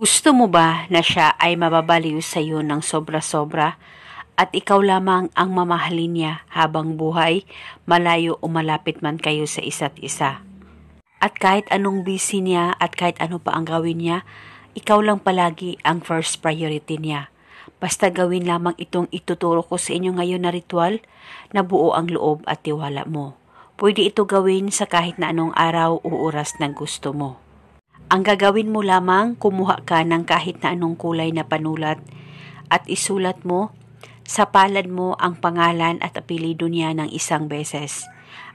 Gusto mo ba na siya ay mababaliw sa iyo ng sobra-sobra at ikaw lamang ang mamahalin niya habang buhay, malayo o malapit man kayo sa isa't isa? At kahit anong busy niya at kahit ano pa ang gawin niya, ikaw lang palagi ang first priority niya. Basta gawin lamang itong ituturo ko sa inyo ngayon na ritual na buo ang loob at tiwala mo. Pwede ito gawin sa kahit na anong araw o oras na gusto mo. Ang gagawin mo lamang, kumuha ka ng kahit na anong kulay na panulat at isulat mo sa palad mo ang pangalan at apelyido niya ng isang beses.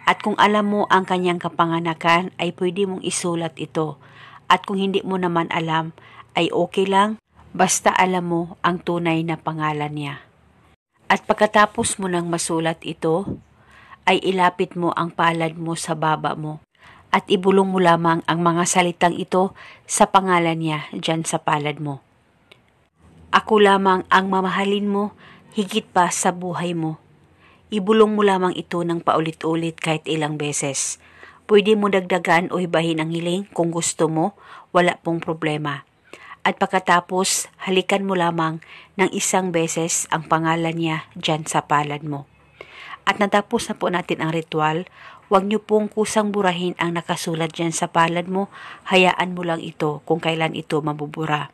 At kung alam mo ang kanyang kapanganakan ay pwede mong isulat ito. At kung hindi mo naman alam ay okay lang, basta alam mo ang tunay na pangalan niya. At pagkatapos mo nang masulat ito, ay ilapit mo ang palad mo sa baba mo. At ibulong mo lamang ang mga salitang ito sa pangalan niya dyan sa palad mo. Ako lamang ang mamahalin mo higit pa sa buhay mo. Ibulong mo lamang ito ng paulit-ulit kahit ilang beses. Pwede mo dagdagan o ibahin ang hiling kung gusto mo, wala pong problema. At pagkatapos, halikan mo lamang ng isang beses ang pangalan niya dyan sa palad mo. At natapos na po natin ang ritual, huwag niyo pong kusang burahin ang nakasulat dyan sa palad mo, hayaan mo lang ito kung kailan ito mabubura.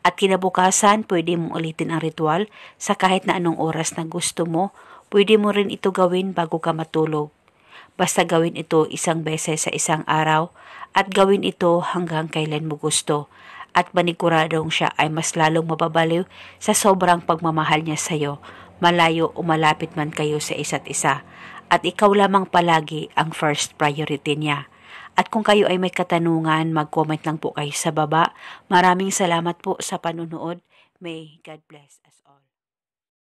At kinabukasan, pwede mong ulitin ang ritual sa kahit na anong oras na gusto mo, pwede mo rin ito gawin bago ka matulog. Basta gawin ito isang beses sa isang araw at gawin ito hanggang kailan mo gusto. At paniguradong siya ay mas lalong mababaliw sa sobrang pagmamahal niya sa iyo, malayo o malapit man kayo sa isa't isa. At ikaw lamang palagi ang first priority niya. At kung kayo ay may katanungan, mag-comment lang po kayo sa baba. Maraming salamat po sa panunood. May God bless us all.